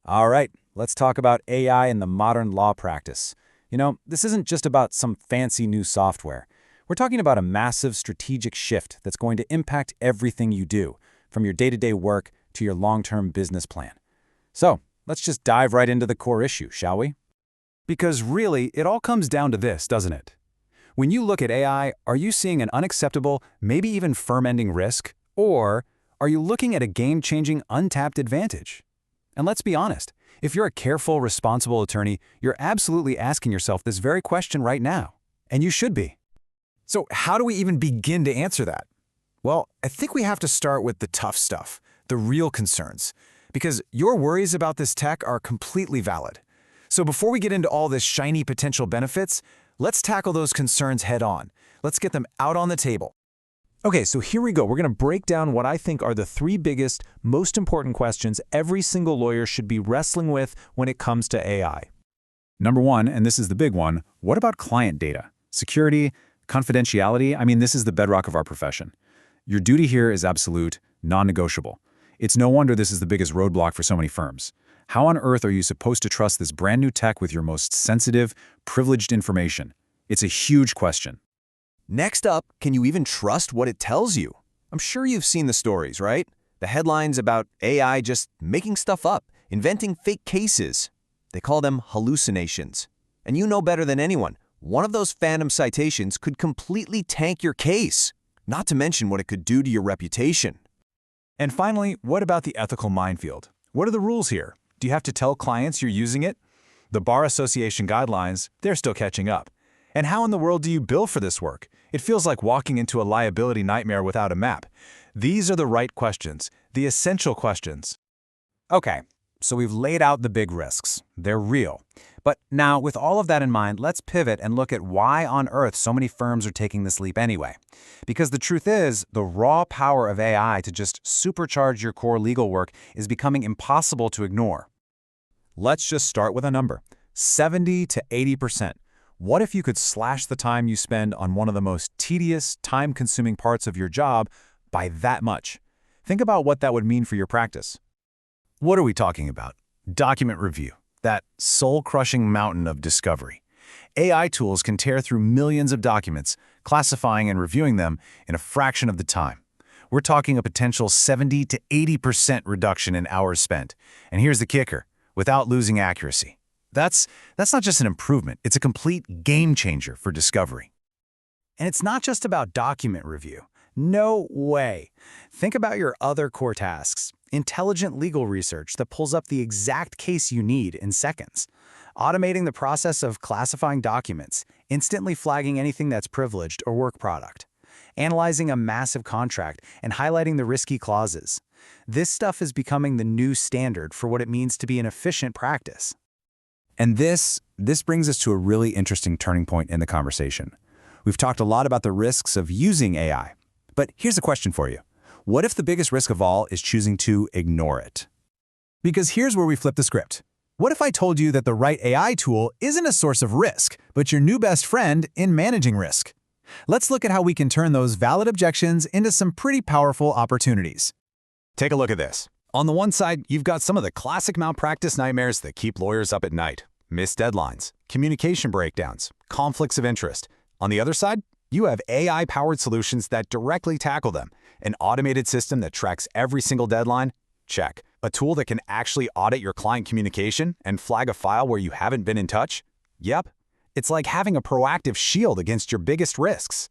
All right, let's talk about AI in the modern law practice. This isn't just about some fancy new software. We're talking about a massive strategic shift that's going to impact everything you do, from your day-to-day work to your long-term business plan. So, let's just dive right into the core issue, shall we? Because really, it all comes down to this, doesn't it? When you look at AI, are you seeing an unacceptable, maybe even firm-ending risk? Or are you looking at a game-changing, untapped advantage? And let's be honest, if you're a careful, responsible attorney, you're absolutely asking yourself this very question right now. And you should be. So how do we even begin to answer that? Well, I think we have to start with the tough stuff, the real concerns, because your worries about this tech are completely valid. So before we get into all this shiny potential benefits, let's tackle those concerns head on. Let's get them out on the table. Okay, so here we go. We're going to break down what I think are the three biggest, most important questions every single lawyer should be wrestling with when it comes to AI. Number one, and this is the big one, what about client data? Security, confidentiality, this is the bedrock of our profession. Your duty here is absolute, non-negotiable. It's no wonder this is the biggest roadblock for so many firms. How on earth are you supposed to trust this brand new tech with your most sensitive, privileged information? It's a huge question. Next up, can you even trust what it tells you? I'm sure you've seen the stories, right? The headlines about AI just making stuff up, inventing fake cases. They call them hallucinations. And you know better than anyone, one of those phantom citations could completely tank your case, not to mention what it could do to your reputation. And finally, what about the ethical minefield? What are the rules here? Do you have to tell clients you're using it? The Bar Association guidelines, they're still catching up. And how in the world do you bill for this work? It feels like walking into a liability nightmare without a map. These are the right questions, the essential questions. Okay, so we've laid out the big risks. They're real. But now, with all of that in mind, let's pivot and look at why on earth so many firms are taking this leap anyway. Because the truth is, the raw power of AI to just supercharge your core legal work is becoming impossible to ignore. Let's just start with a number, 70 to 80%. What if you could slash the time you spend on one of the most tedious, time-consuming parts of your job by that much? Think about what that would mean for your practice. What are we talking about? Document review, that soul-crushing mountain of discovery. AI tools can tear through millions of documents, classifying and reviewing them in a fraction of the time. We're talking a potential 70 to 80% reduction in hours spent. And here's the kicker, without losing accuracy. That's not just an improvement, it's a complete game changer for discovery. And it's not just about document review. No way. Think about your other core tasks. Intelligent legal research that pulls up the exact case you need in seconds. Automating the process of classifying documents, instantly flagging anything that's privileged or work product. Analyzing a massive contract and highlighting the risky clauses. This stuff is becoming the new standard for what it means to be an efficient practice. And this brings us to a really interesting turning point in the conversation. We've talked a lot about the risks of using AI, but here's a question for you. What if the biggest risk of all is choosing to ignore it? Because here's where we flip the script. What if I told you that the right AI tool isn't a source of risk, but your new best friend in managing risk? Let's look at how we can turn those valid objections into some pretty powerful opportunities. Take a look at this. On the one side, you've got some of the classic malpractice nightmares that keep lawyers up at night. Missed deadlines, communication breakdowns, conflicts of interest. On the other side, you have AI-powered solutions that directly tackle them. An automated system that tracks every single deadline? Check. A tool that can actually audit your client communication and flag a file where you haven't been in touch? Yep. It's like having a proactive shield against your biggest risks.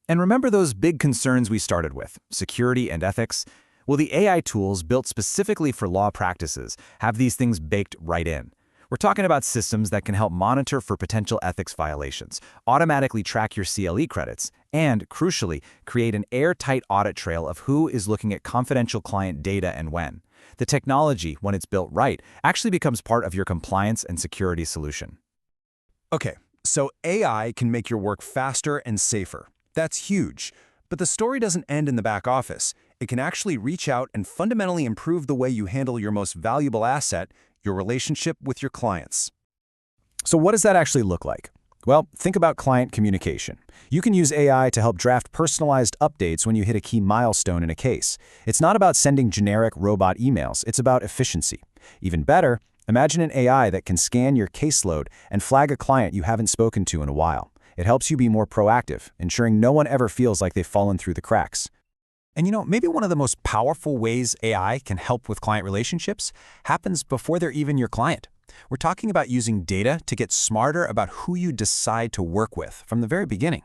And remember those big concerns we started with, security and ethics? Well, the AI tools built specifically for law practices have these things baked right in. We're talking about systems that can help monitor for potential ethics violations, automatically track your CLE credits, and, crucially, create an airtight audit trail of who is looking at confidential client data and when. The technology, when it's built right, actually becomes part of your compliance and security solution. Okay, so AI can make your work faster and safer. That's huge. But the story doesn't end in the back office. It can actually reach out and fundamentally improve the way you handle your most valuable asset, your relationship with your clients. So what does that actually look like? Well, think about client communication. You can use AI to help draft personalized updates when you hit a key milestone in a case. It's not about sending generic robot emails, it's about efficiency. Even better, imagine an AI that can scan your caseload and flag a client you haven't spoken to in a while. It helps you be more proactive, ensuring no one ever feels like they've fallen through the cracks. And maybe one of the most powerful ways AI can help with client relationships happens before they're even your client. We're talking about using data to get smarter about who you decide to work with from the very beginning.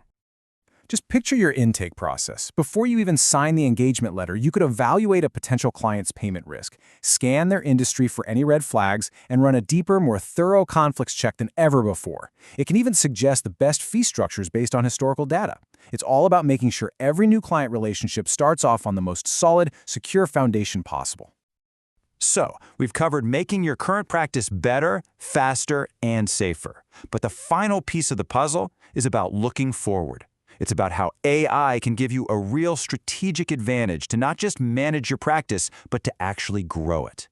Just picture your intake process. Before you even sign the engagement letter, you could evaluate a potential client's payment risk, scan their industry for any red flags, and run a deeper, more thorough conflicts check than ever before. It can even suggest the best fee structures based on historical data. It's all about making sure every new client relationship starts off on the most solid, secure foundation possible. So, we've covered making your current practice better, faster, and safer. But the final piece of the puzzle is about looking forward. It's about how AI can give you a real strategic advantage to not just manage your practice, but to actually grow it.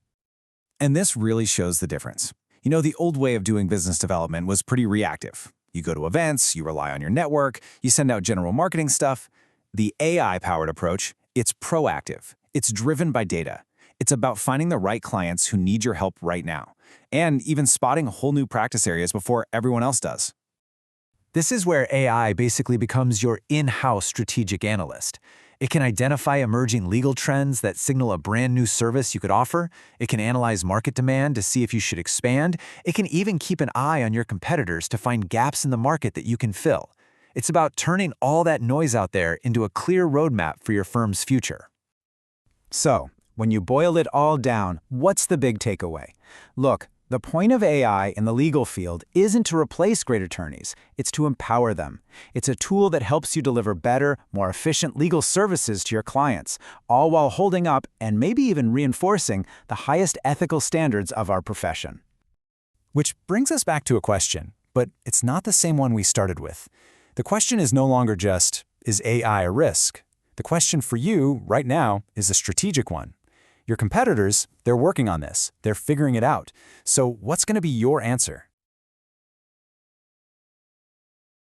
And this really shows the difference. The old way of doing business development was pretty reactive. You go to events, you rely on your network, you send out general marketing stuff. The AI-powered approach, it's proactive. It's driven by data. It's about finding the right clients who need your help right now, and even spotting whole new practice areas before everyone else does. This is where AI basically becomes your in-house strategic analyst. It can identify emerging legal trends that signal a brand new service you could offer. It can analyze market demand to see if you should expand. It can even keep an eye on your competitors to find gaps in the market that you can fill. It's about turning all that noise out there into a clear roadmap for your firm's future. So, when you boil it all down, what's the big takeaway? Look, the point of AI in the legal field isn't to replace great attorneys, it's to empower them. It's a tool that helps you deliver better, more efficient legal services to your clients, all while holding up and maybe even reinforcing the highest ethical standards of our profession. Which brings us back to a question, but it's not the same one we started with. The question is no longer just, is AI a risk? The question for you, right now, is a strategic one. Your competitors, they're working on this. They're figuring it out. So what's going to be your answer?